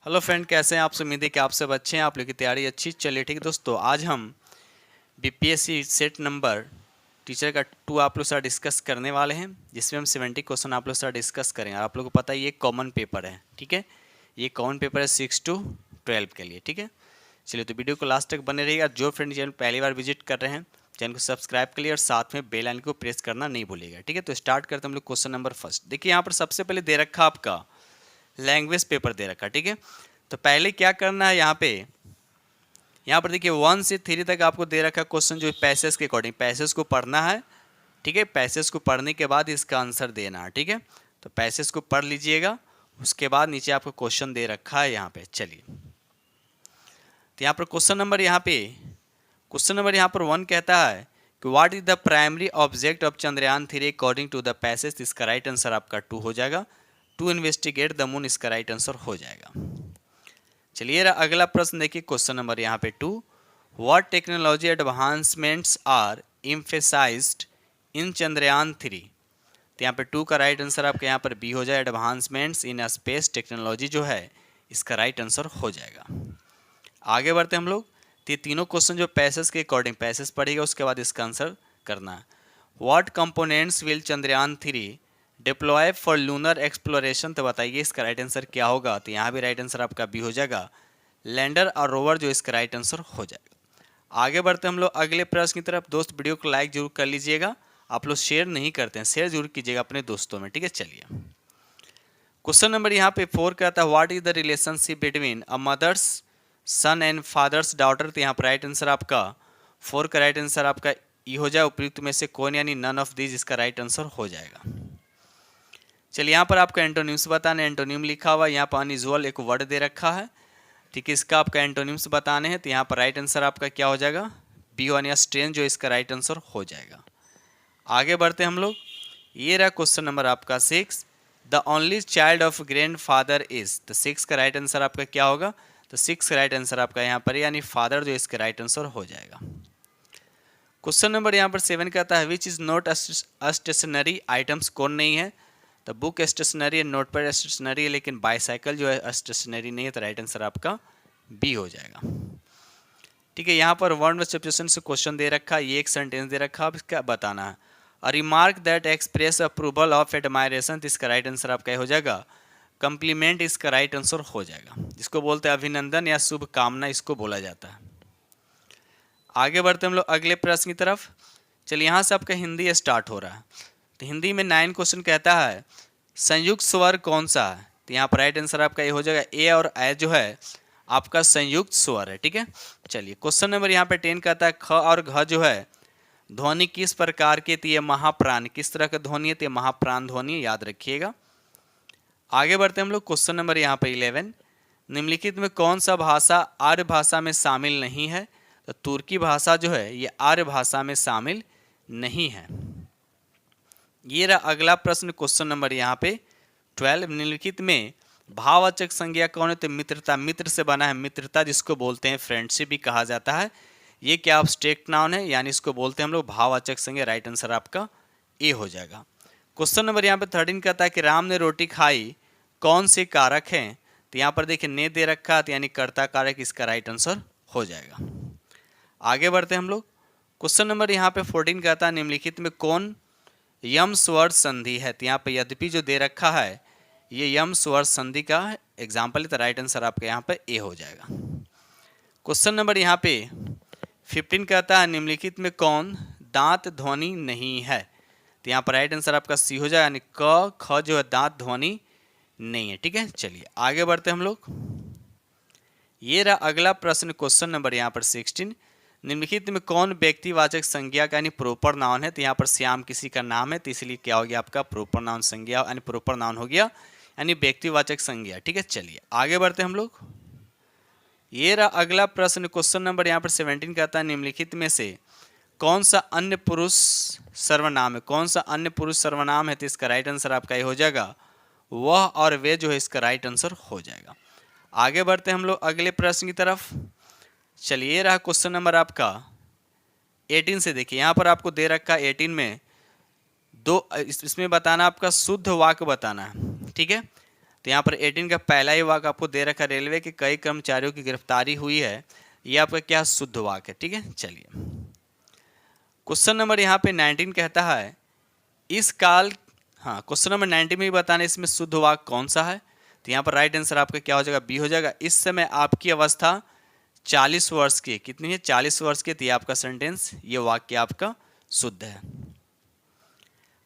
Hello friend, कैसे हैं आप? उम्मीद है कि आप सब अच्छे हैं, आप लोग की तैयारी अच्छी। चलिए ठीक है दोस्तों, आज हम बीपीएससी सेट नंबर टीचर का 2 आप लोग साथ डिस्कस करने वाले हैं, जिसमें हम 70 क्वेश्चन आप लोग साथ डिस्कस करेंगे। आप लोग को पता है ये कॉमन पेपर है, ठीक है। ये कॉमन पेपर है 6 to 12 के लिए, ठीक है। चलिए तो वीडियो को लास्ट तक बने रहिएगा। जो फ्रेंड चैनल पहली बार विजिट कर रहे हैं, चैनल को सब्सक्राइब कर लिए और साथ में बेल आइकन को प्रेस करना नहीं भूलिएगा, ठीक है। तो स्टार्ट करते हैं हम लोग क्वेश्चन नंबर फर्स्ट। देखिए यहाँ पर सबसे पहले दे रखा आपका लैंग्वेज पेपर दे रखा, ठीक है। तो पहले क्या करना है, यहाँ पर देखिए 1 से 3 तक आपको दे रखा क्वेश्चन, जो पैसेज के अकॉर्डिंग पैसेज को पढ़ना है, ठीक है। पैसेज को पढ़ने के बाद इसका आंसर देना है, ठीक है। तो पैसेज को पढ़ लीजिएगा, उसके बाद नीचे आपको क्वेश्चन दे रखा है यहाँ पे। चलिए तो यहाँ पर क्वेश्चन नंबर यहाँ पर 1 कहता है कि what is the primary object of Chandrayaan 3 according to the passage. इसका राइट आंसर आपका 2 हो जाएगा। टू इन्वेस्टिगेट द मून, इसका राइट आंसर हो जाएगा। चलिए अगला प्रश्न देखिए, क्वेश्चन नंबर यहाँ पे 2, what technology advancements are emphasised in Chandrayaan 3। तो यहाँ पे 2 का राइट आंसर आपका यहाँ पर बी हो जाए, एडवांसमेंट्स इन स्पेस टेक्नोलॉजी जो है इसका राइट आंसर हो जाएगा। आगे बढ़ते हम लोग। तो ये तीनों क्वेश्चन जो पैसेज के अकॉर्डिंग पैसेज पढ़ेगा, उसके बाद इसका आंसर करना है। What components will Chandrayaan 3 deploy for lunar exploration. तो बताइए इसका राइट आंसर क्या होगा। तो यहाँ भी राइट आंसर आपका बी हो जाएगा, लैंडर और रोवर जो इसका राइट आंसर हो जाएगा। आगे बढ़ते हम लोग अगले प्रश्न की तरफ। दोस्त वीडियो को लाइक जरूर कर लीजिएगा, आप लोग शेयर नहीं करते हैं, शेयर जरूर कीजिएगा अपने दोस्तों में, ठीक है। चलिए क्वेश्चन नंबर यहाँ पे 4 कहता है what is the relationship between a mother's son and father's daughter. तो यहाँ पर राइट आंसर आपका 4 का राइट आंसर आपका ई हो जाए, उपयुक्त में से कौन यानी नन ऑफ दीज इसका राइट आंसर हो जाएगा। चलिए यहाँ पर आपका एंटोनिम्स बताना है, एंटोनिम लिखा हुआ यहाँ पर अनयूजुअल एक वर्ड दे रखा है, ठीक है। इसका आपका एंटोनिम्स बताने हैं, तो यहाँ पर राइट आंसर आपका क्या हो जाएगा, बी वन या स्ट्रेन जो इसका राइट आंसर हो जाएगा। आगे बढ़ते हम लोग। ये रहा क्वेश्चन नंबर आपका 6, the only child of grand father is. तो 6 का राइट आंसर आपका क्या होगा, तो 6 का राइट आंसर आपका यहाँ पर यानी फादर जो इसका राइट आंसर हो जाएगा। क्वेश्चन नंबर यहाँ पर 7 कहता है which is not stationary items, कौन नहीं है। तो बुक स्टेशनरी है, नोट पैड स्टेशनरी है, लेकिन बाईसाइकिल जो है स्टेशनरी नहीं है। तो राइट आंसर आपका बी हो जाएगा, ठीक है। यहाँ पर वर्ड में सब्स्टिट्यूशन से क्वेश्चन दे रखा है, ये एक सेंटेंस दे रखा है, अब इसका बताना है। A remark that express approval of admiration. तो इसका राइट आंसर आपका हो जाएगा कंप्लीमेंट, इसका राइट आंसर हो जाएगा, जिसको बोलते हैं अभिनंदन या शुभ कामना, इसको बोला जाता है। आगे बढ़ते हम लोग अगले प्रश्न की तरफ। चलिए यहाँ से आपका हिंदी स्टार्ट हो रहा है। तो हिंदी में 9 क्वेश्चन कहता है संयुक्त स्वर कौन सा है। तो यहाँ पर राइट आंसर आपका ये हो जाएगा ए और ए जो है आपका संयुक्त स्वर है, ठीक है। चलिए क्वेश्चन नंबर यहाँ पे 10 कहता है ख और घ जो है ध्वनि किस प्रकार के। तो ये महाप्राण, किस तरह का ध्वनि है, तो ये महाप्राण ध्वनि, याद रखिएगा। आगे बढ़ते हम लोग क्वेश्चन नंबर यहाँ पे 11, निम्नलिखित में कौन सा भाषा आर्य भाषा में शामिल नहीं है। तो तुर्की भाषा जो है ये आर्य भाषा में शामिल नहीं है। ये रहा अगला प्रश्न क्वेश्चन नंबर यहाँ पे 12, निम्नलिखित में भाववाचक संज्ञा कौन है। तो मित्रता, मित्र से बना है, मित्रता जिसको बोलते हैं फ्रेंडशिप भी कहा जाता है। ये क्या एब्स्ट्रैक्ट नाउन है, यानी इसको बोलते हैं हम लोग भाववाचक संज्ञा। राइट आंसर आपका ए हो जाएगा। क्वेश्चन नंबर यहाँ पे 13 कहता है कि राम ने रोटी खाई, कौन से कारक हैं। तो यहाँ पर देखिए ने दे रखा है, यानी कर्ता कारक, इसका राइट आंसर हो जाएगा। आगे बढ़ते हम लोग। क्वेश्चन नंबर यहाँ पे 14 कहता है निम्नलिखित में कौन यम स्वर संधि है। तो यहाँ पे यद्यपि जो दे रखा है ये यम स्वर संधि का एग्जाम्पल है। तो राइट आंसर आपका यहाँ पे ए हो जाएगा। क्वेश्चन नंबर यहाँ पे 15 कहता है निम्नलिखित में कौन दांत ध्वनि नहीं है। तो यहाँ पर राइट आंसर आपका सी हो जाएगा, यानी क ख जो है दांत ध्वनि नहीं है, ठीक है। चलिए आगे बढ़ते हम लोग। ये रहा अगला प्रश्न क्वेश्चन नंबर यहाँ पर 16, निम्नलिखित में कौन व्यक्तिवाचक संज्ञा का यानी प्रोपर नाउन है। तो यहाँ पर श्याम किसी का नाम है, तो इसलिए क्या हो गया आपका प्रोपर नाउन संज्ञा, यानी प्रोपर नाउन हो गया, यानी व्यक्तिवाचक संज्ञा, ठीक है। चलिए आगे बढ़ते हम लोग। ये रहा अगला प्रश्न क्वेश्चन नंबर यहाँ पर 17 कहता है निम्नलिखित में से कौन सा अन्य पुरुष सर्वनाम है, कौन सा अन्य पुरुष सर्वनाम है। तो इसका राइट आंसर आपका ये हो जाएगा वह और वे जो है इसका राइट आंसर हो जाएगा। आगे बढ़ते हम लोग अगले प्रश्न की तरफ। चलिए रहा क्वेश्चन नंबर आपका 18 से। देखिए यहाँ पर आपको दे रखा 18 में इसमें बताना आपका शुद्ध वाक्य बताना है, ठीक है। तो यहाँ पर 18 का पहला ही वाक्य आपको दे रखा, रेलवे के कई कर्मचारियों की गिरफ्तारी हुई है, ये आपका क्या शुद्ध वाक्य है। ठीक है, चलिए क्वेश्चन नंबर यहाँ पे 19 कहता है इस काल, हाँ क्वेश्चन नंबर 19 में भी बताना इसमें शुद्ध वाक्य कौन सा है। तो यहाँ पर राइट आंसर आपका क्या हो जाएगा, बी हो जाएगा। इस समय आपकी अवस्था 40 वर्ष की, कितनी है 40 वर्ष की, तो ये आपका सेंटेंस, ये वाक्य आपका शुद्ध है।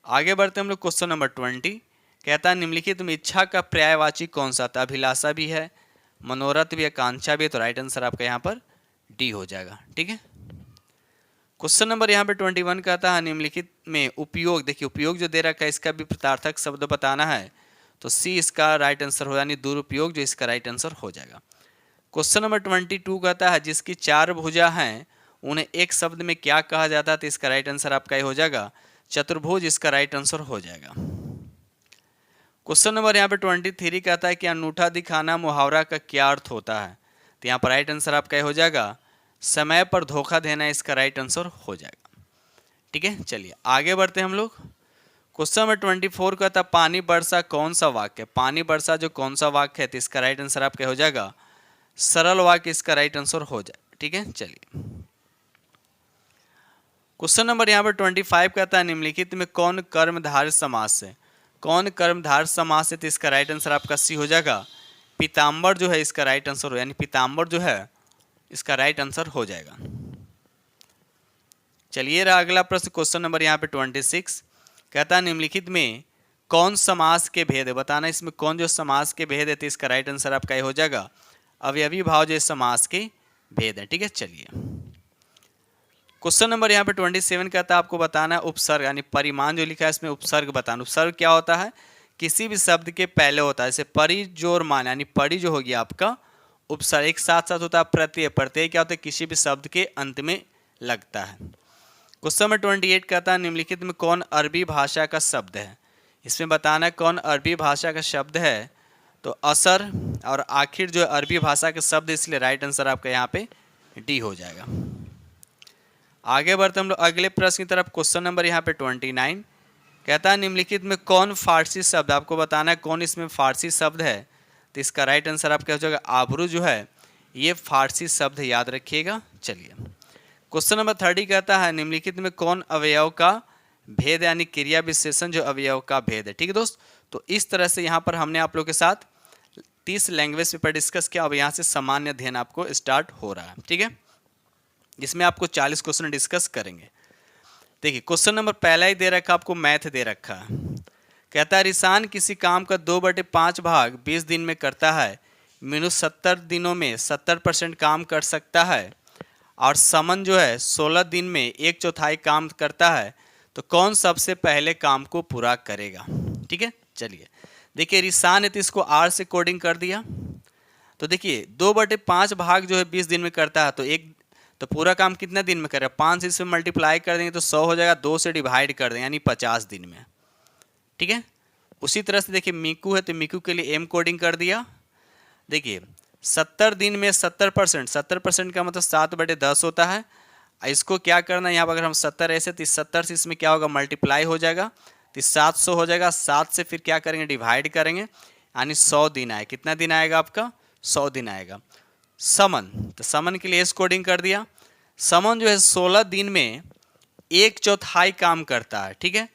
आगे बढ़ते हम लोग क्वेश्चन नंबर 20 कहता है निम्नलिखित में इच्छा का पर्यायवाची कौन सा था। अभिलाषा भी है, मनोरथ भी है, आकांक्षा भी है, तो राइट आंसर आपका यहाँ पर डी हो जाएगा। ठीक है, क्वेश्चन नंबर यहाँ पे 21 कहता है निम्नलिखित में उपयोग, देखिए उपयोग जो दे रखा है इसका भी प्रतार्थक शब्द बताना है, तो सी इसका राइट आंसर हो, यानी दुरुपयोग जो इसका राइट आंसर हो जाएगा। क्वेश्चन नंबर 22 कहता है जिसकी 4 भुजा हैं उन्हें एक शब्द में क्या कहा जाता है, तो इसका राइट आंसर आपका ये हो जाएगा चतुर्भुज, इसका राइट आंसर हो जाएगा। क्वेश्चन नंबर यहाँ पे 23 कहता है कि अनूठा दिखाना मुहावरा का क्या अर्थ होता है, तो यहाँ पर राइट आंसर आपका ये हो जाएगा समय पर धोखा देना, इसका राइट आंसर हो जाएगा। ठीक है, चलिए आगे बढ़ते हैं हम लोग। क्वेश्चन नंबर 24 कहता है पानी वर्षा कौन सा वाक्य है। पानी वर्षा जो कौन सा वाक्य है, तो इसका राइट आंसर आपका हो जाएगा सरल वाक्य, इसका राइट आंसर हो जाए। ठीक है, चलिए क्वेश्चन नंबर यहाँ पर 25 कहता है निम्नलिखित में कौन कर्मधारय समास से, कौन कर्मधारय समास है, तो इसका राइट आंसर आपका सी हो जाएगा पीताम्बर जो है, इसका राइट आंसर हो, यानी पीताम्बर जो है इसका राइट आंसर हो जाएगा। चलिए रहा अगला प्रश्न क्वेश्चन नंबर यहाँ पे 26 कहता है निम्नलिखित में कौन समास के भेद है, बताना इसमें कौन जो समास के भेद है, तो इसका राइट आंसर आपका ये हो जाएगा अवयवी भाव जो समास के भेद है। ठीक है, चलिए क्वेश्चन नंबर यहाँ पे 27 कहता है आपको बताना है उपसर्ग, यानी परिमाण जो लिखा है इसमें उपसर्ग बताना। उपसर्ग क्या होता है, किसी भी शब्द के पहले होता है, जैसे परि जोर मान, यानी परि जो होगी आपका उपसर्ग, एक साथ साथ होता है प्रत्यय, प्रत्यय क्या होता है किसी भी शब्द के अंत में लगता है। क्वेश्चन नंबर 28 कहता है निम्नलिखित में कौन अरबी भाषा का शब्द है, इसमें बताना है कौन अरबी भाषा का शब्द है, तो असर और आखिर जो अरबी भाषा के शब्द, इसलिए राइट आंसर आपका यहाँ पे डी हो जाएगा। आगे बढ़ते हम लोग अगले प्रश्न की तरफ। क्वेश्चन नंबर यहाँ पे 29 कहता है निम्नलिखित में कौन फारसी शब्द, आपको बताना है कौन इसमें फारसी शब्द है, तो इसका राइट आंसर आपका हो जाएगा आबरू जो है ये फारसी शब्द, याद रखिएगा। चलिए क्वेश्चन नंबर 30 कहता है निम्नलिखित में कौन अवयव का भेद, यानी क्रिया विशेषण जो अवयव का भेद है। ठीक है दोस्त, तो इस तरह से यहाँ पर हमने आप लोग के साथ 30 लैंग्वेज पेपर डिस्कस किया। अब यहाँ से सामान्य अध्ययन आपको स्टार्ट हो रहा है। ठीक है, जिसमें आपको 40 क्वेश्चन डिस्कस करेंगे। देखिए क्वेश्चन नंबर पहला ही दे रखा, आपको मैथ दे रखा है। कहता है रिसान किसी काम का 2/5 भाग 20 दिन में करता है, मीनू 70 दिनों में 70% काम कर सकता है, और समन जो है 16 दिन में 1/4 काम करता है, तो कौन सबसे पहले काम को पूरा करेगा। ठीक है, चलिए देखिए रिसान है तो इसको आर से कोडिंग कर दिया, तो देखिए 2/5 भाग जो है 20 दिन में करता है, तो पूरा काम कितना दिन में करेगा, 5 से इसमें मल्टीप्लाई कर देंगे तो 100 हो जाएगा, 2 से डिवाइड कर देंगे यानी 50 दिन में। ठीक है, उसी तरह से देखिए मीकू है तो मीकू के लिए एम कोडिंग कर दिया। देखिए 70 दिन में 70%, 70% का मतलब 7/10 होता है। इसको क्या करना है, यहाँ पर अगर हम 70 ऐसे तो 70 से इसमें क्या होगा मल्टीप्लाई हो जाएगा, तो 700 हो जाएगा। 7 से फिर क्या करेंगे डिवाइड करेंगे, यानी 100 दिन आए, कितना दिन आएगा आपका 100 दिन आएगा। समन, तो समन के लिए एस कोडिंग कर दिया। समन जो है 16 दिन में 1/4 काम करता है। ठीक है,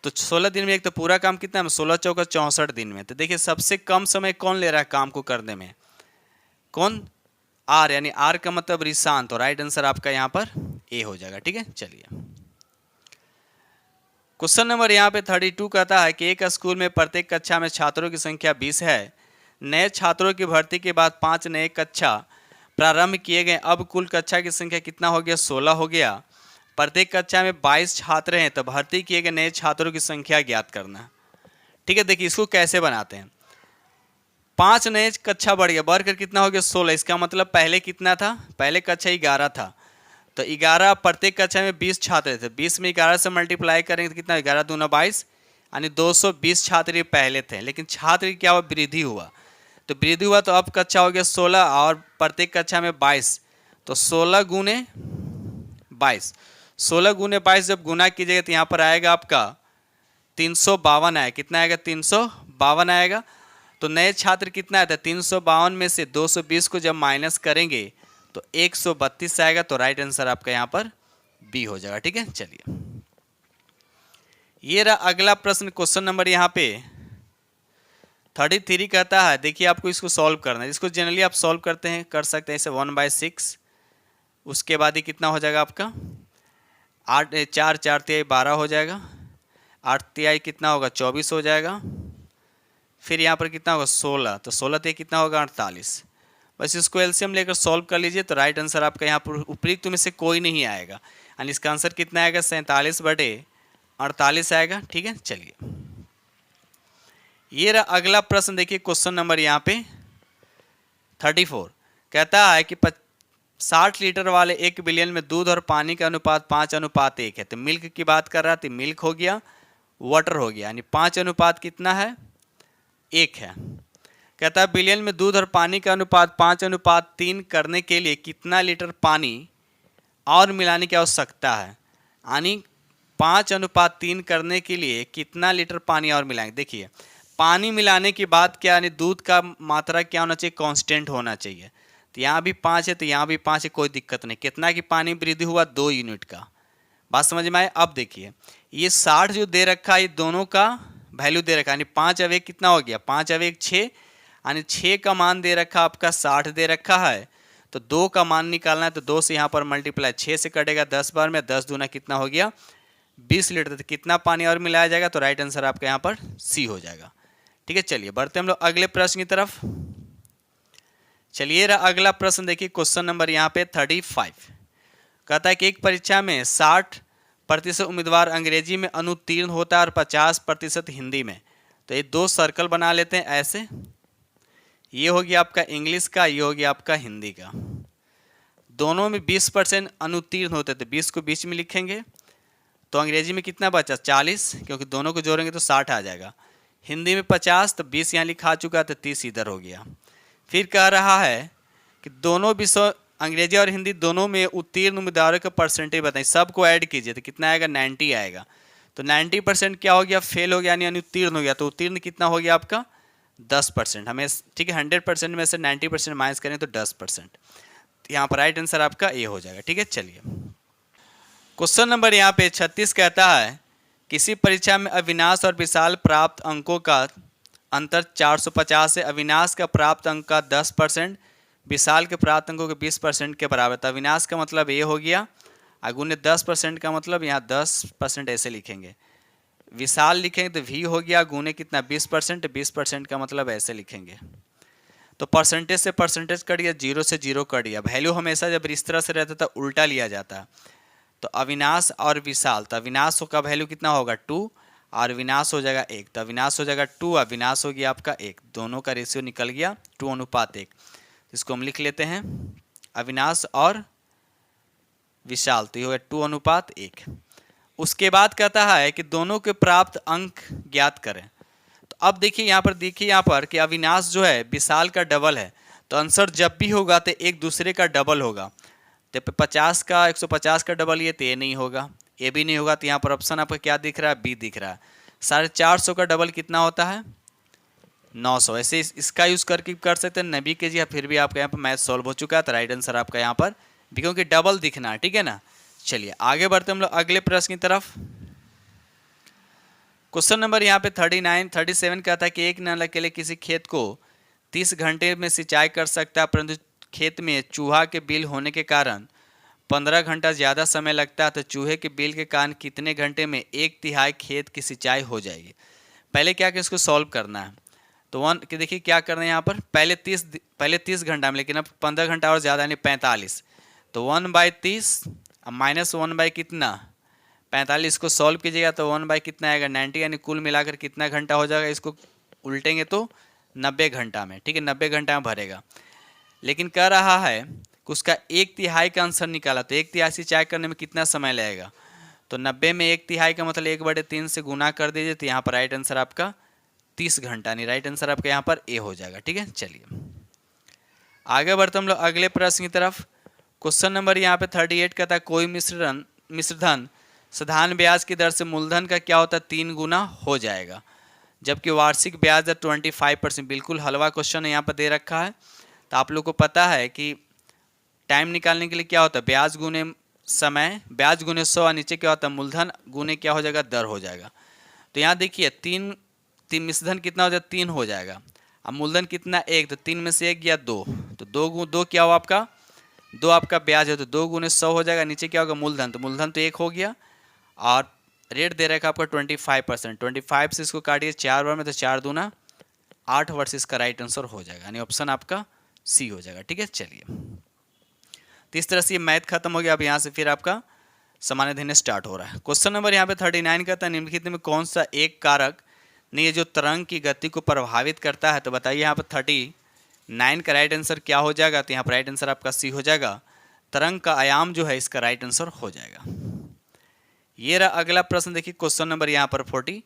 तो 16 दिन में एक तो पूरा काम कितना है 16 चौका 64 दिन में। तो देखिए सबसे कम समय कौन ले रहा है काम को करने में, कौन आर, यानी आर का मतलब रिसान, तो राइट आंसर आपका यहाँ पर ए हो जाएगा। ठीक है, चलिए क्वेश्चन नंबर यहाँ पे 32 कहता है कि एक स्कूल में प्रत्येक कक्षा में छात्रों की संख्या 20 है। नए छात्रों की भर्ती के बाद 5 नए कक्षा प्रारंभ किए गए, अब कुल कक्षा की संख्या कितना हो गया 16 हो गया। प्रत्येक कक्षा में 22 छात्र हैं, तो भर्ती किए गए नए छात्रों की संख्या ज्ञात करना। ठीक है, देखिए इसको कैसे बनाते हैं, 5 नए कक्षा बढ़ गया, बढ़कर कितना हो गया 16, इसका मतलब पहले कितना था, पहले कक्षा 11 था, तो 11 प्रत्येक कक्षा में 20 छात्र थे, 20 में 11 से मल्टीप्लाई करेंगे तो कितना 11 दूना 22, यानी 220 छात्र पहले थे। लेकिन छात्र की क्या हुआ वृद्धि हुआ, तो वृद्धि हुआ तो अब कक्षा हो गया 16 और प्रत्येक कक्षा में 22, तो 16 गुने 22, 16 गुने 22 जब गुना कीजिएगा तो यहाँ पर आएगा आपका 352 आएगा, कितना आएगा 352 आएगा। तो नए छात्र कितना आता है 352 में से 220 को जब माइनस करेंगे तो 132 आएगा। तो राइट आंसर आपका यहाँ पर बी हो जाएगा। ठीक है, चलिए ये रहा अगला प्रश्न, क्वेश्चन नंबर यहाँ पे 33 कहता है, देखिए आपको इसको सॉल्व करना है। इसको जनरली आप सॉल्व करते हैं, कर सकते हैं इसे 1/6। उसके बाद ये कितना हो जाएगा आपका 8 4 4 तिहाई 12 हो जाएगा, 8 तिहाई कितना होगा 24 हो जाएगा, फिर यहाँ पर कितना होगा 16, तो 16 तिहाई कितना होगा 48। बस इसको एलसीएम लेकर सॉल्व कर लीजिए तो राइट आंसर आपका यहाँ पर उपयुक्त में से कोई नहीं आएगा, यानी इसका आंसर कितना आएगा 47/48 आएगा। ठीक है, चलिए ये रहा अगला प्रश्न, देखिए क्वेश्चन नंबर यहाँ पे 34 कहता है कि 60 लीटर वाले 1 बिलियन में दूध और पानी का अनुपात 5:1 है। तो मिल्क की बात कर रहा था, मिल्क हो गया, वाटर हो गया, यानी 5 अनुपात कितना है 1 है। कहता है बिलियन में दूध और पानी का अनुपात 5:3 करने के लिए कितना लीटर पानी और मिलाने की आवश्यकता है, यानी 5:3 करने के लिए कितना लीटर पानी और मिलाएंगे। देखिए पानी मिलाने की बात क्या, यानी दूध का मात्रा क्या होना चाहिए, कांस्टेंट होना चाहिए। तो यहाँ भी 5 है तो यहाँ भी 5 है, कोई दिक्कत नहीं। कितना की पानी वृद्धि हुआ 2 यूनिट का, बात समझ में आए। अब देखिए ये 60 जो दे रखा है, ये दोनों का वैल्यू दे रखा है, यानी 5/1 कितना हो गया 5/1 6, यानी 6 का मान दे रखा आपका 60 दे रखा है। तो 2 का मान निकालना है, तो 2 से यहाँ पर मल्टीप्लाई 6 से कटेगा 10 बार में, 10 दूना कितना हो गया 20 लीटर। तो कितना पानी और मिलाया जाएगा, तो राइट आंसर आपका यहाँ पर सी हो जाएगा। ठीक है, चलिए बढ़ते हम लोग अगले प्रश्न की तरफ। चलिए रहा अगला प्रश्न, देखिए क्वेश्चन नंबर यहाँ पे 35 कहता है कि एक परीक्षा में 60% उम्मीदवार अंग्रेजी में अनुत्तीर्ण होता है और 50% हिंदी में। तो ये 2 सर्कल बना लेते हैं ऐसे, ये हो गया आपका इंग्लिश का, ये हो गया आपका हिंदी का। दोनों में 20% अनुत्तीर्ण होते थे, 20 को बीच में लिखेंगे। तो अंग्रेजी में कितना बचा 40, क्योंकि दोनों को जोड़ेंगे तो 60 आ जाएगा। हिंदी में 50, तो 20 यहाँ लिखा चुका तो 30 इधर हो गया। फिर कह रहा है कि दोनों विषय अंग्रेजी और हिंदी दोनों में उत्तीर्ण उम्मीदवारों का परसेंटेज बताएं, सबको ऐड कीजिए तो कितना आएगा 90 आएगा। तो 90% क्या हो गया फेल हो गया, यानी अनुत्तीर्ण हो गया। तो उत्तीर्ण कितना हो गया आपका 10%। हमें ठीक है 100% में से 90% माइनस करें तो 10%। यहाँ पर राइट आंसर आपका ए हो जाएगा। ठीक है, चलिए क्वेश्चन नंबर यहाँ पे 36 कहता है किसी परीक्षा में अविनाश और विशाल प्राप्त अंकों का अंतर 450 है। अविनाश का प्राप्त अंक का 10%, विशाल के प्राप्त अंकों के 20% के बराबर। तो अविनाश का मतलब ये हो गया, अगुने 10% का मतलब यहाँ 10% ऐसे लिखेंगे। विशाल लिखेंगे तो वी हो गया, गुने कितना 20%, 20% का मतलब ऐसे लिखेंगे। तो परसेंटेज से परसेंटेज कट गया, 0 से 0 कट गया। वैल्यू हमेशा जब इस तरह से रहता था उल्टा लिया जाता। तो अविनाश और विशाल, तो अविनाश का वैल्यू कितना होगा 2 और विनाश हो जाएगा 1। तो अविनाश हो जाएगा 2 और विनाश हो गया आपका 1, दोनों का रेशियो निकल गया 2:1। इसको हम लिख लेते हैं अविनाश और विशाल, तो ये हो गया 2:1। उसके बाद कहता है कि दोनों के प्राप्त अंक ज्ञात करें। तो अब देखिए यहाँ पर कि अविनाश जो है विशाल का डबल है, तो आंसर जब भी होगा तो एक दूसरे का डबल होगा। तो 50 का 150 का डबल ये तो ये नहीं होगा, ये भी नहीं होगा। तो यहाँ पर ऑप्शन आपका क्या दिख रहा है बी दिख रहा है। 450 का डबल कितना होता है 900। ऐसे इसका यूज़ करके कर सकते हैं 90 के जी, फिर भी आपका यहाँ पर मैथ सॉल्व हो चुका है। तो राइट आंसर आपका यहाँ पर भी, क्योंकि डबल दिखना है। ठीक है ना, चलिए आगे बढ़ते हम लोग अगले प्रश्न की तरफ। क्वेश्चन नंबर यहाँ पे 37 कहता है कि एक नल अकेले किसी खेत को 30 घंटे में सिंचाई कर सकता है, परंतु खेत में चूहा के बिल होने के कारण 15 घंटा ज़्यादा समय लगता है। तो चूहे के बिल के कारण कितने घंटे में 1/3 खेत की सिंचाई हो जाएगी। पहले क्या कि इसको सॉल्व करना है। तो वन कि देखिए क्या करना है यहाँ पर, पहले 30 घंटा में, लेकिन अब 15 घंटा और ज़्यादा यानी 45। तो 1/30 माइनस 1 कितना 45 को सॉल्व कीजिएगा तो 1 कितना आएगा 90, यानी कुल मिलाकर कितना घंटा हो जाएगा। इसको उल्टेंगे तो 90 घंटा में। ठीक है, 90 घंटा में भरेगा। लेकिन कह रहा है कि उसका 1/3 का आंसर निकाला, तो 1/3 सिंचाई करने में कितना समय लगेगा। तो 90 में 1/3 का मतलब 1/3 से गुना कर दीजिए। तो यहाँ पर राइट आंसर आपका 30 घंटा, नहीं राइट आंसर आपका यहाँ पर ए हो जाएगा। ठीक है, चलिए आगे बढ़ते हम लोग अगले प्रश्न की तरफ। क्वेश्चन नंबर यहाँ पे 38 कहता है कोई मिश्रधन साधारण ब्याज की दर से मूलधन का क्या होता है 3 गुना हो जाएगा। जबकि वार्षिक ब्याज दर 25%। बिल्कुल हलवा क्वेश्चन यहाँ पर दे रखा है। तो आप लोग को पता है कि टाइम निकालने के लिए क्या होता है, ब्याज गुने समय, ब्याज गुने 100 और नीचे क्या होता है मूलधन गुने क्या हो जाएगा, दर हो जाएगा। तो यहाँ देखिए तीन मिश्रधन कितना हो जाएगा, 3 हो जाएगा। अब मूलधन कितना, 1, तो 3 में से 1 गया 2, तो 2 क्या हुआ आपका, 2 आपका ब्याज है, तो 2 गुने 100 हो जाएगा। नीचे क्या होगा मूलधन, तो मूलधन तो 1 हो गया और रेट दे रखा आपका 25%। 25 से इसको काटिए 4 बार में, तो 4 दूना 8 वर्ष इसका राइट आंसर हो जाएगा, यानी ऑप्शन आपका सी हो जाएगा। ठीक है, चलिए तो इस तरह से ये मैथ खत्म हो गया। अब यहाँ से फिर आपका सामान्य अध्ययन स्टार्ट हो रहा है। क्वेश्चन नंबर यहाँ पे 39 कहता है निम्नलिखित में कौन सा एक कारक नहीं है जो तरंग की गति को प्रभावित करता है। तो बताइए यहाँ पर 39 का राइट आंसर क्या हो जाएगा। तो यहाँ पर राइट आंसर आपका सी हो जाएगा, तरंग का आयाम जो है इसका राइट आंसर हो जाएगा। ये रहा अगला प्रश्न, देखिए क्वेश्चन नंबर यहाँ पर 40,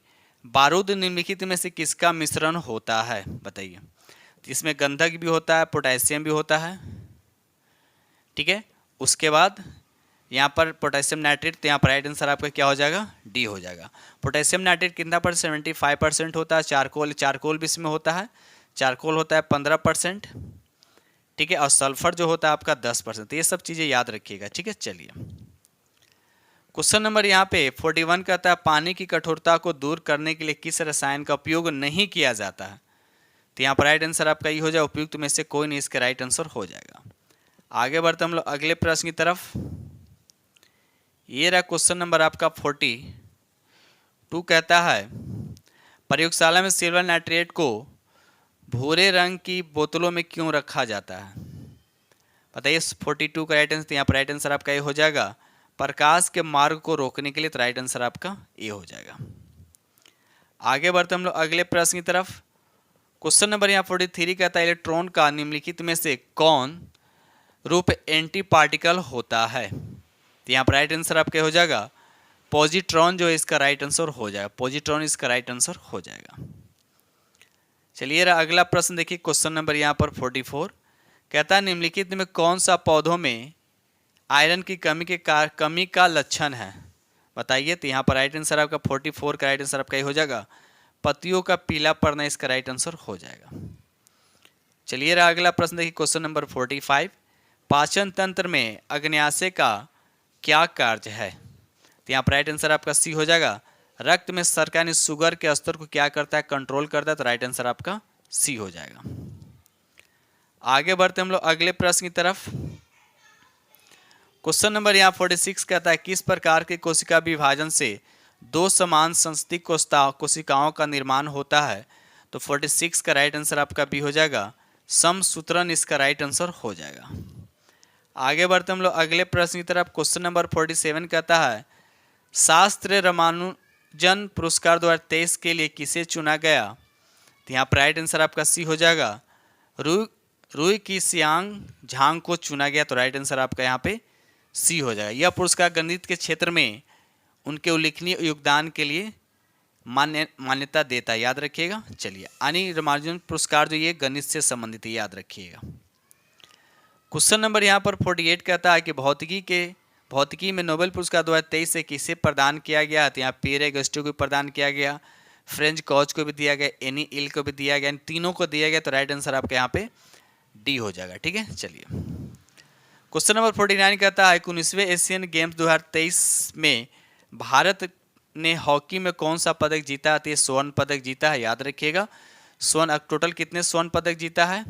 बारूद निम्नलिखित में से किसका मिश्रण होता है, बताइए। तो इसमें गंधक भी होता है, पोटेशियम भी होता है, ठीक है। उसके बाद यहाँ पर पोटेशियम नाइट्रेट, तो यहाँ पर राइट आंसर आपका क्या हो जाएगा, डी हो जाएगा। पोटेशियम नाइट्रेट कितना पर 75% होता है। चारकोल भी इसमें होता है, चारकोल होता है 15%, ठीक है। और सल्फर जो होता है आपका 10%। ये सब चीज़ें याद रखिएगा, ठीक है। चलिए क्वेश्चन नंबर यहाँ पे 41 कहता है पानी की कठोरता को दूर करने के लिए किस रसायन का उपयोग नहीं किया जाता है। तो यहाँ पर राइट आंसर आपका ये हो जाए, उपयुक्त में से कोई नहीं इसका राइट आंसर हो जाएगा। आगे बढ़ते हम लोग अगले प्रश्न की तरफ। ये रहा क्वेश्चन नंबर आपका 42 कहता है प्रयोगशाला में सिल्वर नाइट्रेट को भूरे रंग की बोतलों में क्यों रखा जाता है। बताइए 42 का राइट आंसर, यहाँ पर राइट आंसर आपका ये हो जाएगा प्रकाश के मार्ग को रोकने के लिए। तो राइट आंसर आपका ए हो जाएगा। आगे बढ़ते हम लोग अगले प्रश्न की तरफ। क्वेश्चन नंबर यहाँ 43 कहता है इलेक्ट्रॉन का निम्नलिखित में से कौन रूप एंटी पार्टिकल होता है। तो यहाँ पर राइट आंसर आपका हो जाएगा पॉजिट्रॉन, जो है इसका राइट आंसर हो जाएगा, पॉजिट्रॉन इसका राइट आंसर हो जाएगा। चलिए अगला प्रश्न देखिए क्वेश्चन नंबर यहाँ पर 44 कहता है निम्नलिखित में कौन सा पौधों में आयरन की कमी का लक्षण है, बताइए। तो यहाँ पर राइट आंसर आपका 44 का राइट आंसर आपका ये हो जाएगा पत्तियों का पीला पड़ना, इसका राइट आंसर हो जाएगा। चलिए अगला प्रश्न देखिए क्वेश्चन नंबर 45 पाचन तंत्र में अग्न्याशय का क्या कार्य है। तो यहाँ पर राइट आंसर आपका सी हो जाएगा, रक्त में शर्करा यानी शुगर के स्तर को क्या करता है, कंट्रोल करता है। तो राइट आंसर आपका सी हो जाएगा। आगे बढ़ते हम लोग अगले प्रश्न की तरफ। क्वेश्चन नंबर यहाँ 46 कहता है किस प्रकार के कोशिका विभाजन से 2 समान संस्थित कोशिकाओं का निर्माण होता है। तो 46 का राइट आंसर आपका बी हो जाएगा, समसूत्रण इसका राइट आंसर हो जाएगा। आगे बढ़ते हम लोग अगले प्रश्न की तरफ। क्वेश्चन नंबर 47 कहता है शास्त्रीय रामानुजन पुरस्कार 2023 के लिए किसे चुना गया। तो यहाँ पर राइट आंसर आपका सी हो जाएगा, रुई की सियांग झांग को चुना गया। तो राइट आंसर आपका यहाँ पे सी हो जाएगा। यह पुरस्कार गणित के क्षेत्र में उनके उल्लेखनीय योगदान के लिए मान्यता देता है, याद रखिएगा। चलिए यानी रामानुजन पुरस्कार जो ये गणित से संबंधित है, याद रखिएगा। क्वेश्चन नंबर यहाँ पर 48 कहता है कि भौतिकी में नोबेल पुरस्कार 2023 से किसे प्रदान किया गया। तो यहाँ पियरे अगस्टिनो को प्रदान किया गया, फ्रेंच कॉच को भी दिया गया, एनी इल को भी दिया गया, इन तीनों को दिया गया। तो राइट आंसर आपका यहाँ पे डी हो जाएगा, ठीक है। चलिए क्वेश्चन नंबर 49 कहता है 19वें एशियन गेम्स 2023 में भारत ने हॉकी में कौन सा पदक जीता। तो ये स्वर्ण पदक जीता है, याद रखिएगा। स्वर्ण टोटल कितने स्वर्ण पदक जीता है,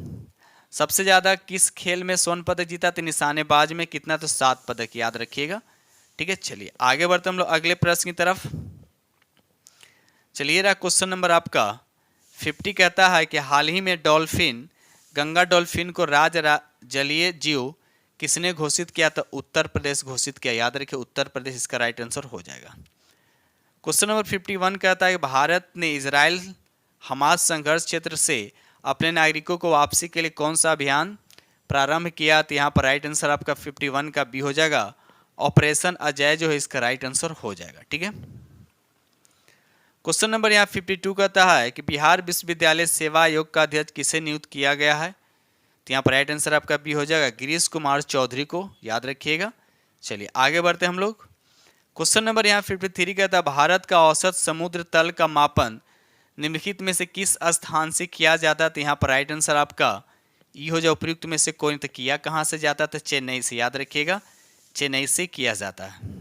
सबसे ज़्यादा किस खेल में स्वर्ण पदक जीता। तो निशानेबाज में कितना, तो 7 पदक, याद रखिएगा, ठीक है। चलिए आगे बढ़ते हम लोग अगले प्रश्न की तरफ। चलिए रहा क्वेश्चन नंबर आपका 50 कहता है कि हाल ही में गंगा डॉल्फिन को जलीय जीव किसने घोषित किया। तो उत्तर प्रदेश घोषित किया, याद रखिए उत्तर प्रदेश इसका राइट आंसर हो जाएगा। क्वेश्चन नंबर 51 कहता है भारत ने इजराइल हमास संघर्ष क्षेत्र से अपने नागरिकों को वापसी के लिए कौन सा अभियान प्रारंभ किया। तो यहाँ पर राइट आंसर आपका 51 का बी हो जाएगा, ऑपरेशन अजय जो है इसका राइट आंसर हो जाएगा, ठीक है। क्वेश्चन नंबर यहाँ 52 कहता है कि बिहार विश्वविद्यालय सेवा आयोग का अध्यक्ष किसे नियुक्त किया गया है। तो यहाँ पर राइट आंसर आपका बी हो जाएगा, गिरीश कुमार चौधरी को, याद रखिएगा। चलिए आगे बढ़ते हम लोग। क्वेश्चन नंबर यहाँ 53 कहता है भारत का औसत समुद्र तल का मापन निम्नलिखित में से किस स्थान से किया जाता है? तो यहाँ पर राइट आंसर आपका ई हो जाए। उपयुक्त में से कोई, तो किया कहाँ से जाता? तो चेन्नई से, याद रखिएगा चेन्नई से किया जाता है।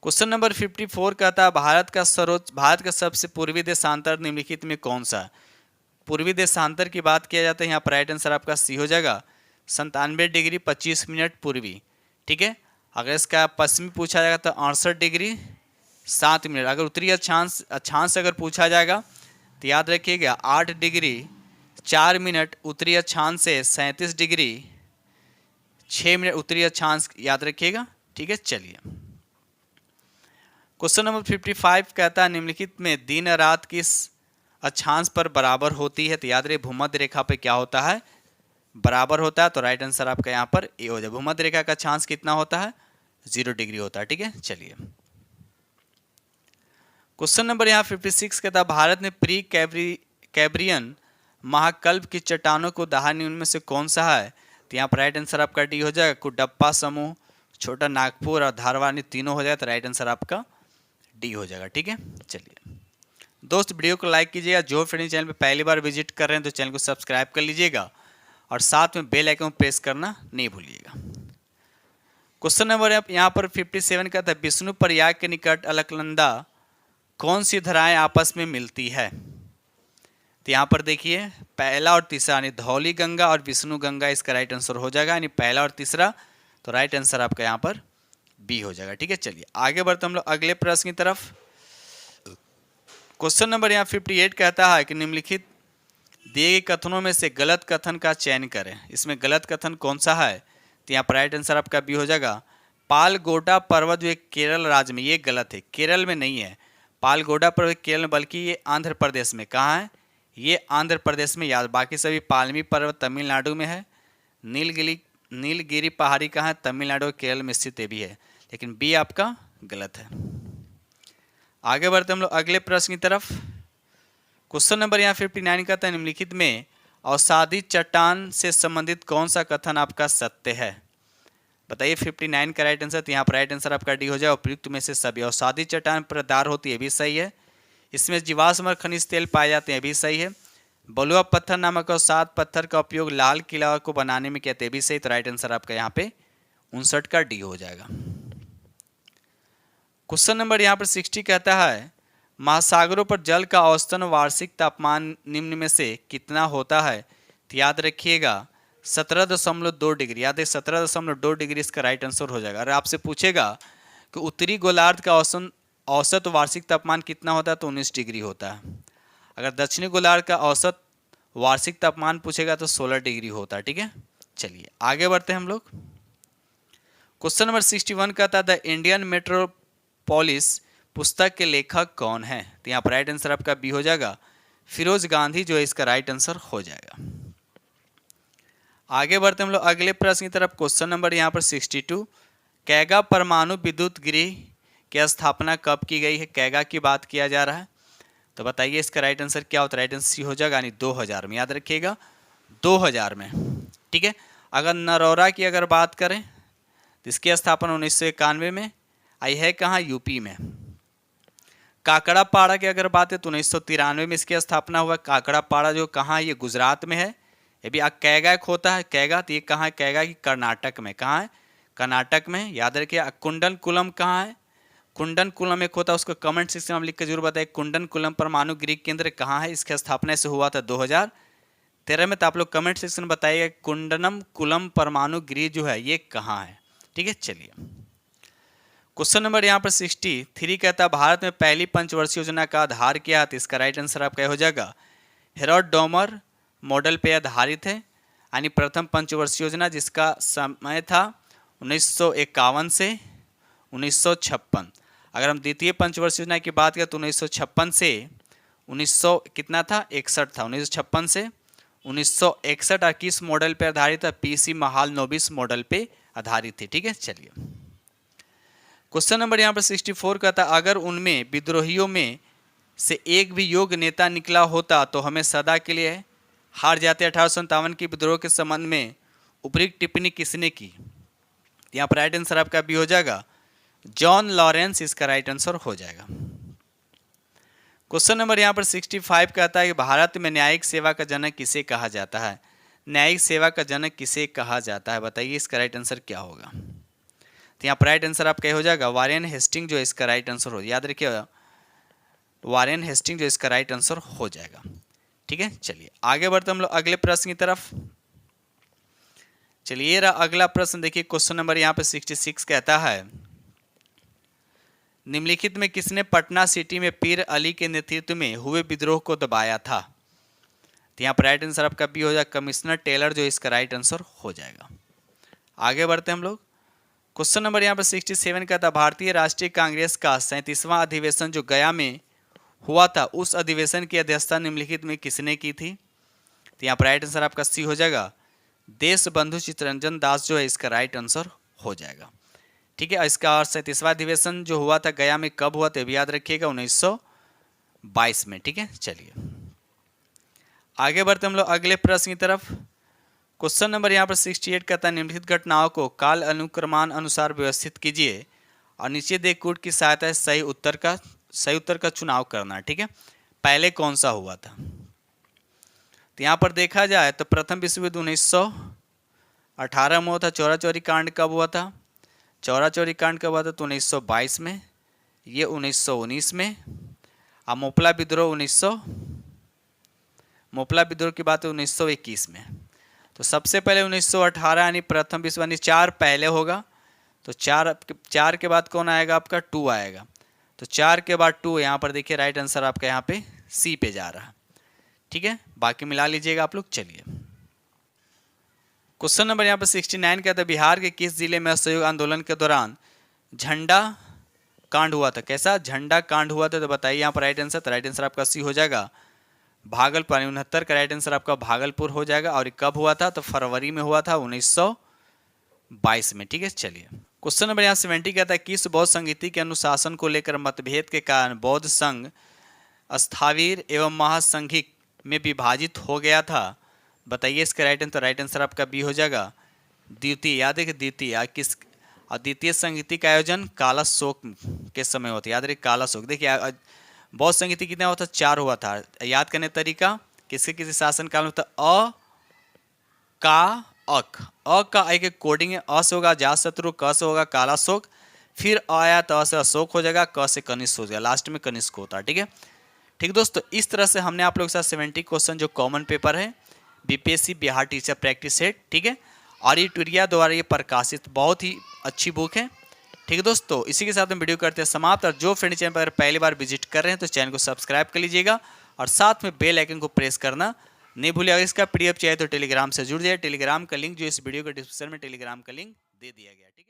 क्वेश्चन नंबर 54 कहता है भारत का सबसे पूर्वी देशांतर निम्नलिखित में कौन सा? पूर्वी देशांतर की बात किया जाता है, यहाँ पर राइट आंसर आपका सी हो जाएगा 97 डिग्री 25 मिनट पूर्वी। ठीक है, अगर इसका पश्चिमी पूछा जाएगा तो 68 डिग्री 7 मिनट। अगर उत्तरी अक्षांश अगर पूछा जाएगा तो याद रखिएगा 8 डिग्री 4 मिनट उत्तरी अक्षांश से 37 डिग्री 6 मिनट उत्तरी अक्षांश, याद रखिएगा। ठीक है, चलिए क्वेश्चन नंबर 55 कहता है निम्नलिखित में दिन रात किस अक्षांश पर बराबर होती है? तो याद रहे भूमध्य रेखा पे क्या होता है? बराबर होता है। तो राइट आंसर आपका यहाँ पर ए हो जाए। भूमध्य रेखा का अक्षांश कितना होता है? 0 डिग्री होता है। ठीक है, चलिए क्वेश्चन नंबर यहाँ 56 कहता है भारत में प्री कैब्रियन महाकल्प की चट्टानों को दहा निम्न में से कौन सा है? तो यहाँ पर राइट आंसर आपका डी हो जाएगा। कुडप्पा समूह, छोटा नागपुर और धारवानी तीनों हो जाए तो राइट आंसर आपका डी हो जाएगा। ठीक है, चलिए दोस्त वीडियो को लाइक कीजिएगा। जो फ्रेंड चैनल पे पहली बार विजिट कर रहे हैं तो चैनल को सब्सक्राइब कर लीजिएगा और साथ में बेल आइकन प्रेस करना नहीं भूलिएगा। क्वेश्चन नंबर यहाँ पर 57 का था विष्णु प्रयाग के निकट अलकनंदा कौन सी धाराएं आपस में मिलती है? तो यहाँ पर देखिए पहला और तीसरा यानी धौली गंगा और विष्णु गंगा इसका राइट आंसर हो जाएगा, यानी पहला और तीसरा। तो राइट आंसर आपका यहाँ पर बी हो जाएगा। ठीक है, चलिए आगे बढ़ते हम लोग अगले प्रश्न की तरफ। क्वेश्चन नंबर यहाँ 58 कहता है कि निम्नलिखित दिए गए कथनों में से गलत कथन का चयन करें। इसमें गलत कथन कौन सा है? तो यहाँ पर राइट आंसर आपका बी हो जाएगा। पालगोडा पर्वत जो केरल राज्य में, ये गलत है, केरल में नहीं है। पालगोडा पर्वत केरल में, बल्कि ये आंध्र प्रदेश में। कहाँ है? ये आंध्र प्रदेश में। याद, बाकी सभी पालमी पर्वत तमिलनाडु में है। नीलगिरी पहाड़ी कहाँ है? तमिलनाडु और केरल में स्थित भी है, लेकिन बी आपका गलत है। आगे बढ़ते हम लोग अगले प्रश्न की तरफ। क्वेश्चन नंबर यहाँ 59 का था निम्नलिखित में अवसादी चट्टान से संबंधित कौन सा कथन आपका सत्य है? बताइए 59 का राइट आंसर। तो यहाँ पर राइट आंसर आपका डी हो जाए। उपयुक्त में से सभी। अवसादी चट्टान परतदार होती है, भी सही है। इसमें जीवाश्म और खनिज तेल पाए जाते हैं, भी सही है। बलुआ पत्थर नामक अवसाद पत्थर का उपयोग लाल किला को बनाने में कहते हैं, भी सही। तो राइट आंसर आपका यहाँ पे 59 का डी हो जाएगा। क्वेश्चन नंबर यहाँ पर 60 कहता है महासागरों पर जल का औसतन वार्षिक तापमान निम्न में से कितना होता है? तो याद रखिएगा 17.2 डिग्री। याद है 17.2 डिग्री इसका राइट आंसर हो जाएगा। अगर आपसे पूछेगा कि उत्तरी गोलार्ध का औसत वार्षिक तापमान कितना होता है? तो 19 डिग्री होता है। अगर दक्षिणी गोलार्ध का औसत वार्षिक तापमान पूछेगा तो 16 डिग्री होता है। ठीक है, चलिए आगे बढ़ते हैं हम लोग। क्वेश्चन नंबर 61 का था द इंडियन मेट्रोपोलिस पुस्तक के लेखक कौन है? तो यहाँ पर राइट आंसर आपका बी हो जाएगा। फिरोज गांधी जो है इसका राइट आंसर हो जाएगा। आगे बढ़ते हम लोग अगले प्रश्न की तरफ। क्वेश्चन नंबर यहाँ पर 62 कैगा परमाणु विद्युत गृह की स्थापना कब की गई है? कैगा की बात किया जा रहा है, तो बताइए इसका राइट आंसर क्या होता है? राइट आंसर सी हो जाएगा, यानी 2000 में। याद रखिएगा 2000 में। ठीक है, अगर नरौरा की अगर बात करें तो इसकी स्थापना 1991 में आई है। कहाँ? यूपी में। काकड़ापाड़ा की अगर बात है तो 1993 में इसकी स्थापना हुआ। काकड़ापाड़ा जो कहाँ है? ये गुजरात में है। ये भी कैगा एक होता है, कैगा। तो ये कहाँ है? कैगा की कर्नाटक में। कहाँ है? कर्नाटक में। याद रखिए कुंडनकुलम कहाँ है? कुंडनकुलम एक होता है, उसको कमेंट सेक्शन में लिख कर जरूर बताइए। कुंडनकुलम परमाणु गृह केंद्र कहाँ है? इसकी स्थापना से हुआ था 2013 में। तो आप लोग कमेंट सेक्शन में बताइएगा कुंडनकुलम परमाणु गृह जो है ये कहाँ है। ठीक है, चलिए क्वेश्चन नंबर यहाँ पर 63 कहता है भारत में पहली पंचवर्षीय योजना का आधार क्या है? तो इसका राइट आंसर आपका हो जाएगा हेरोड डोमर मॉडल पे आधारित है, यानी प्रथम पंचवर्षीय योजना जिसका समय था 1951 से 1956। अगर हम द्वितीय पंचवर्षीय योजना की बात करें तो 1956 से 1900 कितना था? 61 था। 1956 से 1961 और किस मॉडल पे आधारित था? पीसी महालनोबिस मॉडल पे आधारित थी। ठीक है, चलिए क्वेश्चन नंबर यहाँ पर 64 का था अगर उनमें विद्रोहियों में से एक भी योग्य नेता निकला होता तो हमें सदा के लिए हार जाते। 1857 की विद्रोह के संबंध में उपयुक्त टिप्पणी किसने की? यहाँ पर राइट आंसर आपका भी हो जाएगा जॉन लॉरेंस, इसका राइट आंसर हो जाएगा। क्वेश्चन नंबर यहाँ पर 65 कहता है कि भारत में न्यायिक सेवा का जनक किसे कहा जाता है। न्यायिक सेवा का जनक किसे कहा जाता है, बताइए इसका राइट आंसर क्या होगा। तो यहाँ पर राइट आंसर आपका हो जाएगा वारेन हेस्टिंग, जो इसका राइट आंसर हो, याद रखिएगा वारेन हेस्टिंग जो इसका राइट आंसर हो जाएगा। ठीक है, चलिए आगे बढ़ते हम लोग अगले प्रश्न की तरफ। चलिए रहा अगला प्रश्न, देखिए क्वेश्चन नंबर यहाँ पे 66 कहता है निम्नलिखित में किसने पटना सिटी में पीर अली के नेतृत्व में हुए विद्रोह को दबाया था। तो यहाँ पर राइट आंसर आपका बी हो जाएगा कमिश्नर टेलर, जो इसका राइट आंसर हो जाएगा। आगे बढ़ते हम लोग। क्वेश्चन नंबर यहाँ पर 67 कहता है भारतीय राष्ट्रीय कांग्रेस का 37वां अधिवेशन जो गया में हुआ था, उस अधिवेशन की अध्यक्षता निम्नलिखित में किसने की थी। तो यहाँ पर राइट आंसर आपका सी हो जाएगा देश बंधु चित्तरंजन दास, जो है इसका राइट आंसर हो जाएगा। ठीक है, इसका 37वां अधिवेशन जो हुआ था गया में कब हुआ था, याद रखिएगा 1922 में। ठीक है, चलिए आगे बढ़ते हम लोग अगले प्रश्न की तरफ। क्वेश्चन नंबर यहाँ पर 68 कहता है निम्नलिखित घटनाओं को काल अनुक्रमान अनुसार व्यवस्थित कीजिए और नीचे दे कूट की सहायता से सही उत्तर का चुनाव करना। ठीक है, पहले कौन सा हुआ था। तो यहाँ पर देखा जाए तो प्रथम विश्व युद्ध 1918 में हुआ था। चौरा चौरी कांड कब हुआ था, चौरा चौरी कांड कब हुआ था, तो 1922 में, ये 1919 में। और मोपला विद्रोह की बात है 1921 में। तो सबसे पहले 1918 यानी प्रथम विश्व यानी 4 पहले होगा, तो 4 के बाद कौन आएगा आपका 2 आएगा। तो 4 के बाद 2, यहाँ पर देखिए राइट आंसर आपका यहाँ पे सी पे जा रहा है। ठीक है, बाकी मिला लीजिएगा आप लोग। चलिए क्वेश्चन नंबर यहाँ पर 69 कहता है बिहार के किस जिले में असहयोग आंदोलन के दौरान झंडा कांड हुआ था। कैसा झंडा कांड हुआ था, तो बताइए यहाँ पर राइट आंसर। तो राइट आंसर आपका सी हो जाएगा भागलपुर, 69 का राइट आंसर आपका भागलपुर हो जाएगा। और कब हुआ था, तो फरवरी में हुआ था 1922 में। ठीक है, चलिए क्वेश्चन नंबर यहाँ 70 कहता है किस बौद्ध संगीति के अनुशासन को लेकर मतभेद के कारण बौद्ध संघ स्थावीर एवं महासंघिक में विभाजित हो गया था। बताइए इसका राइट आंसर। राइट आंसर आपका बी हो जाएगा द्वितीय, याद है कि द्वितीय किस द्वितीय संगीति का आयोजन काला शोक के समय होता है, याद रखिए काला शोक। देखिए बौद्ध संगीति कितना हुआ था, 4 हुआ था। याद करने तरीका किसके किसी शासन काल में था, अ का अक, अ का एक कोडिंग है, अ से होगा अजातशत्रु, क से होगा काला शोक, फिर अ आया तो अ से अशोक हो जाएगा, क से कनिष्क हो जाएगा, लास्ट में कनिष्क होता है। ठीक है, ठीक दोस्तों, इस तरह से हमने आप लोगों के साथ 70 क्वेश्चन जो कॉमन पेपर है BPSC Bihar teacher practice set, ठीक है, और ये टूरिया द्वारा ये प्रकाशित बहुत ही अच्छी बुक है। ठीक है दोस्तों, इसी के साथ हम वीडियो करते हैं समाप्त। और जो फ्रेंड चैनल पर पहली बार विजिट कर रहे हैं तो चैनल को सब्सक्राइब कर लीजिएगा और साथ में बेल आइकन को प्रेस करना नहीं भूलिएगा। इसका पीडीएफ चाहिए तो टेलीग्राम से जुड़ जाइए। टेलीग्राम का लिंक जो इस वीडियो के डिस्क्रिप्शन में टेलीग्राम का लिंक दे दिया गया। ठीक है।